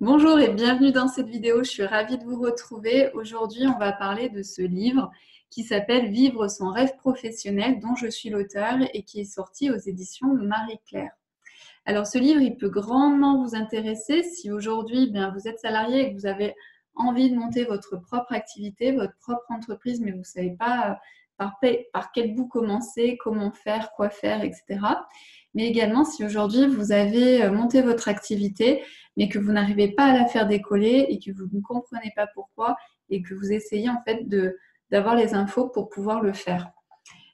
Bonjour et bienvenue dans cette vidéo. Je suis ravie de vous retrouver. Aujourd'hui, on va parler de ce livre qui s'appelle Vivre son rêve professionnel, dont je suis l'auteur et qui est sorti aux éditions Marie-Claire. Alors, ce livre, il peut grandement vous intéresser si aujourd'hui, vous êtes salarié et que vous avez envie de monter votre propre activité, votre propre entreprise, mais vous ne savez pas par quel bout commencer, comment faire, quoi faire, etc. Mais également, si aujourd'hui, vous avez monté votre activité, mais que vous n'arrivez pas à la faire décoller et que vous ne comprenez pas pourquoi et que vous essayez en fait d'avoir les infos pour pouvoir le faire.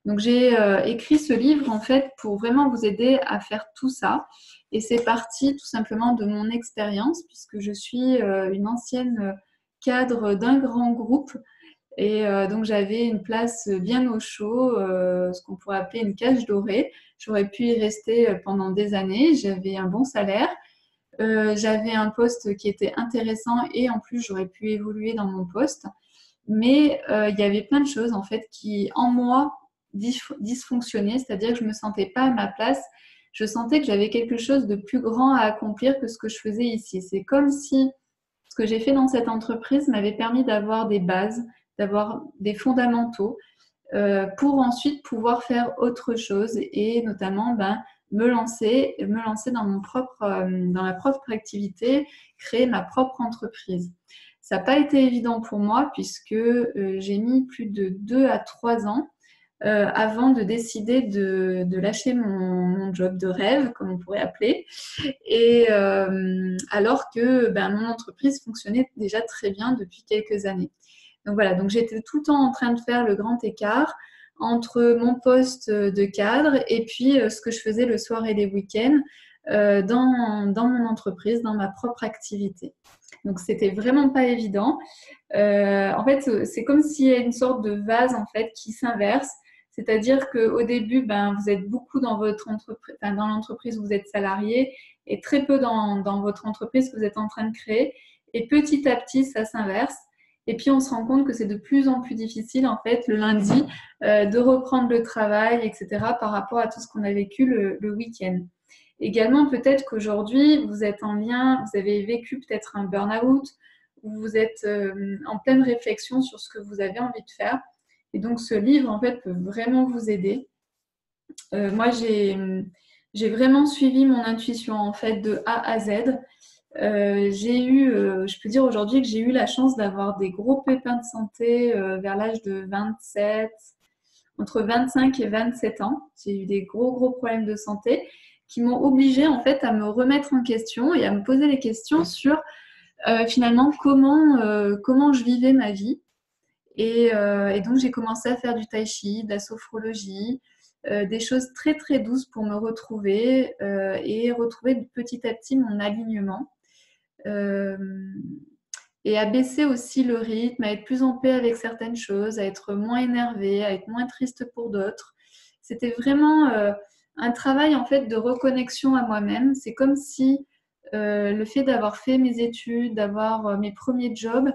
Donc j'ai écrit ce livre en fait pour vraiment vous aider à faire tout ça. Et c'est parti tout simplement de mon expérience puisque je suis une ancienne cadre d'un grand groupe et donc j'avais une place bien au chaud, ce qu'on pourrait appeler une cage dorée. J'aurais pu y rester pendant des années. J'avais un bon salaire. J'avais un poste qui était intéressant et en plus j'aurais pu évoluer dans mon poste. Mais il y avait plein de choses en fait qui en moi dysfonctionnaient, c'est-à-dire que je ne me sentais pas à ma place. Je sentais que j'avais quelque chose de plus grand à accomplir que ce que je faisais ici. C'est comme si ce que j'ai fait dans cette entreprise m'avait permis d'avoir des bases, d'avoir des fondamentaux pour ensuite pouvoir faire autre chose et notamment me lancer dans ma propre activité, créer ma propre entreprise. Ça n'a pas été évident pour moi puisque j'ai mis plus de 2 à 3 ans avant de décider de lâcher mon job de rêve, comme on pourrait appeler, et alors que mon entreprise fonctionnait déjà très bien depuis quelques années. Donc voilà, donc j'étais tout le temps en train de faire le grand écart entre mon poste de cadre et puis ce que je faisais le soir et les week-ends dans mon entreprise, dans ma propre activité. Donc c'était vraiment pas évident. En fait, c'est comme s'il y a une sorte de vase en fait qui s'inverse. C'est-à-dire qu'au début, vous êtes beaucoup dans votre entreprise, dans l'entreprise où vous êtes salarié et très peu dans votre entreprise que vous êtes en train de créer. Et petit à petit, ça s'inverse. Et puis, on se rend compte que c'est de plus en plus difficile, en fait, le lundi, de reprendre le travail, etc., par rapport à tout ce qu'on a vécu le week-end. Également, peut-être qu'aujourd'hui, vous êtes en lien, vous avez vécu peut-être un burn-out, où vous êtes en pleine réflexion sur ce que vous avez envie de faire. Et donc, ce livre, en fait, peut vraiment vous aider. Moi, j'ai vraiment suivi mon intuition, en fait, de A à Z. Je peux dire aujourd'hui que j'ai eu la chance d'avoir des gros pépins de santé vers l'âge de 27, entre 25 et 27 ans. J'ai eu des gros problèmes de santé qui m'ont obligée en fait à me remettre en question et à me poser des questions sur finalement comment je vivais ma vie. Et donc j'ai commencé à faire du tai chi, de la sophrologie, des choses très douces pour me retrouver et retrouver petit à petit mon alignement. Euh, et à baisser aussi le rythme, à être plus en paix avec certaines choses, à être moins énervée, à être moins triste pour d'autres. C'était vraiment un travail en fait de reconnexion à moi-même. C'est comme si le fait d'avoir fait mes études, d'avoir mes premiers jobs,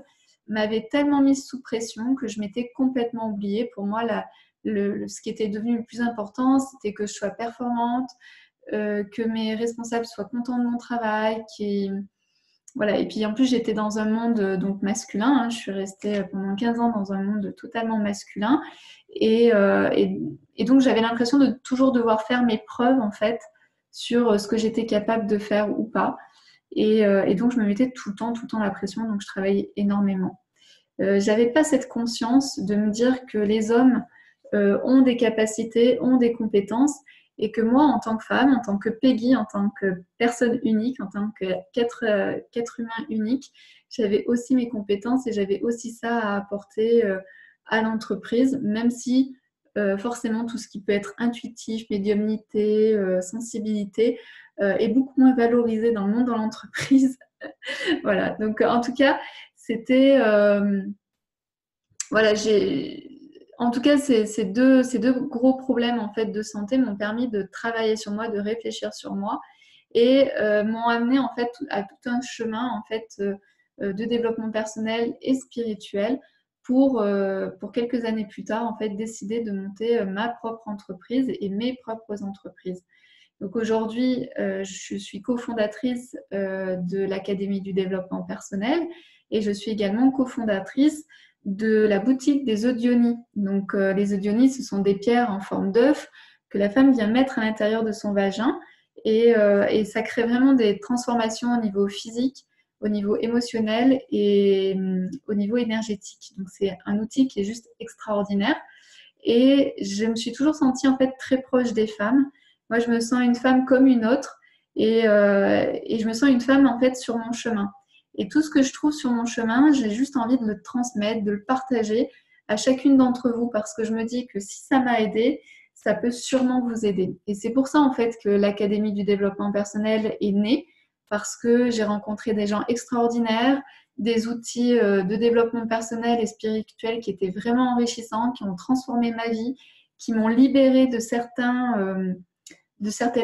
m'avait tellement mise sous pression que je m'étais complètement oubliée. Pour moi, ce qui était devenu le plus important, c'était que je sois performante, que mes responsables soient contents de mon travail, voilà. Et puis en plus, j'étais dans un monde donc masculin. Hein. Je suis restée pendant 15 ans dans un monde totalement masculin. Et donc, j'avais l'impression de toujours devoir faire mes preuves en fait sur ce que j'étais capable de faire ou pas. Et donc, je me mettais tout le temps la pression. Donc, je travaillais énormément. J'avais pas cette conscience de me dire que les hommes ont des capacités, ont des compétences et que moi, en tant que femme, en tant que Peggy, en tant que personne unique, en tant qu'être humain unique, j'avais aussi mes compétences et j'avais aussi ça à apporter à l'entreprise, même si forcément tout ce qui peut être intuitif, médiumnité, sensibilité est beaucoup moins valorisé dans le monde de l'entreprise. Voilà, donc en tout cas, c'était voilà, en tout cas ces deux gros problèmes en fait de santé m'ont permis de travailler sur moi, de réfléchir sur moi et m'ont amené en fait à tout un chemin en fait de développement personnel et spirituel pour quelques années plus tard en fait décider de monter ma propre entreprise et mes propres entreprises. Donc aujourd'hui, je suis cofondatrice de l'Académie du développement personnel et je suis également cofondatrice de la boutique des Odionies. Donc les Odionies, ce sont des pierres en forme d'œuf que la femme vient mettre à l'intérieur de son vagin et ça crée vraiment des transformations au niveau physique, au niveau émotionnel et au niveau énergétique. Donc c'est un outil qui est juste extraordinaire et je me suis toujours sentie en fait très proche des femmes. Moi, je me sens une femme comme une autre et je me sens une femme en fait sur mon chemin. Et tout ce que je trouve sur mon chemin, j'ai juste envie de le transmettre, de le partager à chacune d'entre vous parce que je me dis que si ça m'a aidé, ça peut sûrement vous aider. Et c'est pour ça en fait que l'Académie du développement personnel est née parce que j'ai rencontré des gens extraordinaires, des outils de développement personnel et spirituel qui étaient vraiment enrichissants, qui ont transformé ma vie, qui m'ont libérée de certaines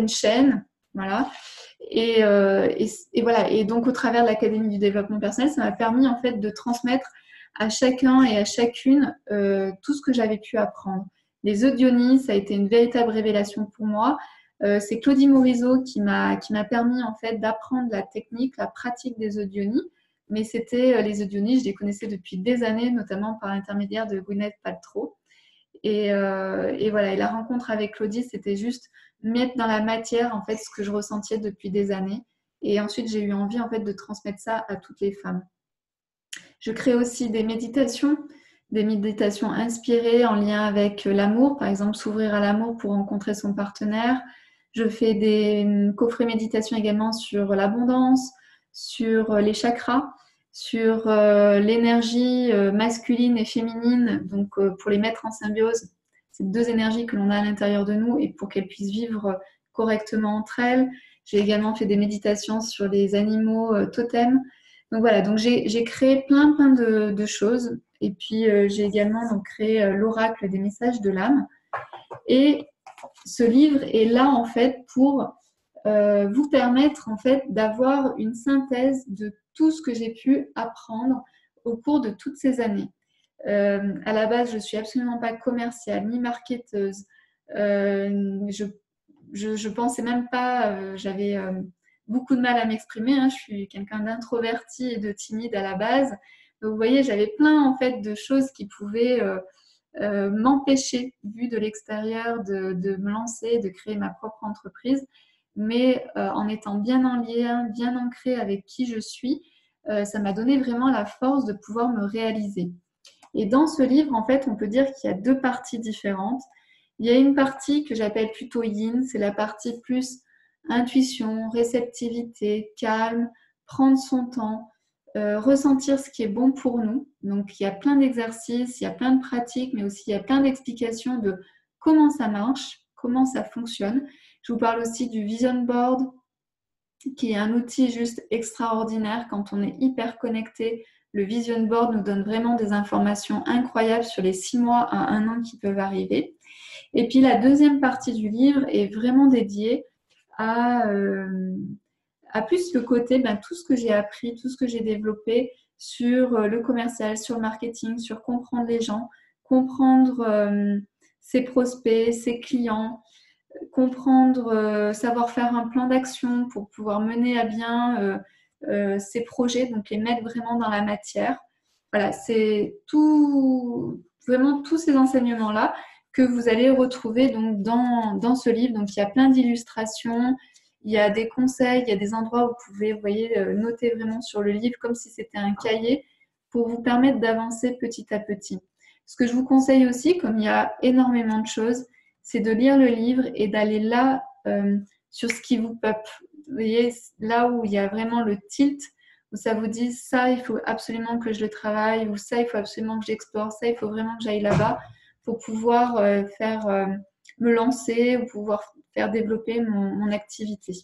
chaînes, voilà. Et voilà. Et donc, au travers de l'Académie du développement personnel, ça m'a permis en fait de transmettre à chacun et à chacune tout ce que j'avais pu apprendre. Les Odionies, ça a été une véritable révélation pour moi. C'est Claudie Morizot qui m'a permis en fait d'apprendre la technique, la pratique des Odionies. Mais c'était les Odionies, je les connaissais depuis des années, notamment par l'intermédiaire de Gwyneth Paltrow. Et voilà, et la rencontre avec Claudie, c'était juste mettre dans la matière en fait ce que je ressentais depuis des années. Et ensuite, j'ai eu envie en fait de transmettre ça à toutes les femmes. Je crée aussi des méditations inspirées en lien avec l'amour, par exemple s'ouvrir à l'amour pour rencontrer son partenaire. Je fais des coffrets méditation également sur l'abondance, sur les chakras, sur l'énergie masculine et féminine, donc pour les mettre en symbiose, ces deux énergies que l'on a à l'intérieur de nous et pour qu'elles puissent vivre correctement entre elles. J'ai également fait des méditations sur les animaux totems. Donc voilà, donc j'ai créé plein de choses. Et puis j'ai également donc, créé l'oracle des messages de l'âme. Et ce livre est là en fait pour vous permettre en fait d'avoir une synthèse de tout ce que j'ai pu apprendre au cours de toutes ces années. À la base, je suis absolument pas commerciale ni marketeuse. Je pensais même pas, j'avais beaucoup de mal à m'exprimer. Hein. Je suis quelqu'un d'introverti et de timide à la base. Donc, vous voyez, j'avais plein en fait de choses qui pouvaient m'empêcher, vu de l'extérieur, de me lancer, de créer ma propre entreprise. Mais en étant bien en lien, bien ancrée avec qui je suis, ça m'a donné vraiment la force de pouvoir me réaliser. Et dans ce livre, en fait, on peut dire qu'il y a deux parties différentes. Il y a une partie que j'appelle plutôt yin, c'est la partie plus intuition, réceptivité, calme, prendre son temps, ressentir ce qui est bon pour nous. Donc, il y a plein d'exercices, il y a plein de pratiques, mais aussi il y a plein d'explications de comment ça marche, comment ça fonctionne. Je vous parle aussi du vision board, qui est un outil juste extraordinaire quand on est hyper connecté. Le vision board nous donne vraiment des informations incroyables sur les 6 mois à 1 an qui peuvent arriver. Et puis la deuxième partie du livre est vraiment dédiée à plus le côté, tout ce que j'ai appris, tout ce que j'ai développé sur le commercial, sur le marketing, sur comprendre les gens, comprendre ses prospects, ses clients, comprendre, savoir faire un plan d'action pour pouvoir mener à bien ces projets, donc les mettre vraiment dans la matière. Voilà, c'est tout, vraiment tous ces enseignements-là que vous allez retrouver donc dans ce livre. Donc il y a plein d'illustrations, il y a des conseils, il y a des endroits où vous pouvez, vous voyez, noter vraiment sur le livre comme si c'était un cahier pour vous permettre d'avancer petit à petit. Ce que je vous conseille aussi, comme il y a énormément de choses, c'est de lire le livre et d'aller là sur ce qui vous peuple. Vous voyez, là où il y a vraiment le tilt, où ça vous dit ça, il faut absolument que je le travaille, ou ça, il faut absolument que j'explore, ça, il faut vraiment que j'aille là-bas pour pouvoir me lancer ou pouvoir faire développer mon activité.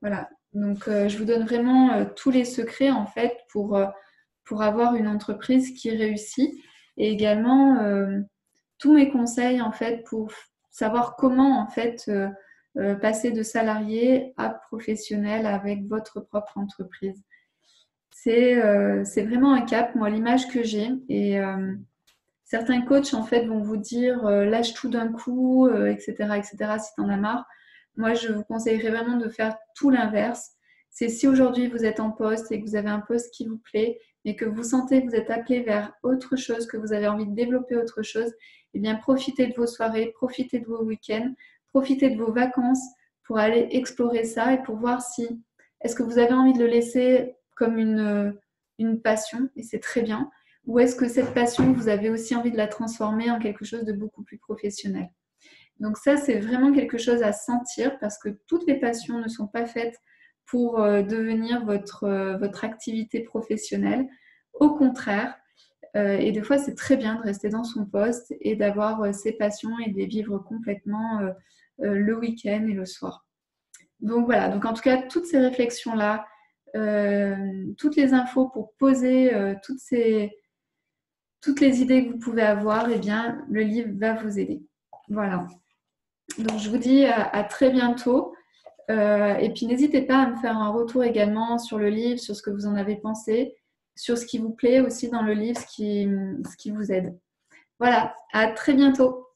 Voilà, donc je vous donne vraiment tous les secrets en fait pour avoir une entreprise qui réussit et également tous mes conseils en fait pour savoir comment en fait passer de salarié à professionnel avec votre propre entreprise. C'est vraiment un cap, moi l'image que j'ai et certains coachs en fait vont vous dire lâche tout d'un coup, etc., etc. si tu en as marre. moi, je vous conseillerais vraiment de faire tout l'inverse. C'est si aujourd'hui vous êtes en poste et que vous avez un poste qui vous plaît, mais que vous sentez que vous êtes appelé vers autre chose, que vous avez envie de développer autre chose, eh bien, profitez de vos soirées, profitez de vos week-ends, profitez de vos vacances pour aller explorer ça et pour voir si est-ce que vous avez envie de le laisser comme une passion, et c'est très bien, ou est-ce que cette passion, vous avez aussi envie de la transformer en quelque chose de beaucoup plus professionnel. Donc ça, c'est vraiment quelque chose à sentir parce que toutes les passions ne sont pas faites pour devenir votre activité professionnelle. Au contraire, et des fois, c'est très bien de rester dans son poste et d'avoir ses passions et de les vivre complètement le week-end et le soir. Donc voilà, donc en tout cas, toutes ces réflexions-là, toutes les infos pour poser toutes les idées que vous pouvez avoir, eh bien, le livre va vous aider. Voilà. Donc je vous dis à très bientôt. Et puis n'hésitez pas à me faire un retour également sur le livre, sur ce que vous en avez pensé, sur ce qui vous plaît aussi dans le livre, ce qui vous aide. Voilà, à très bientôt.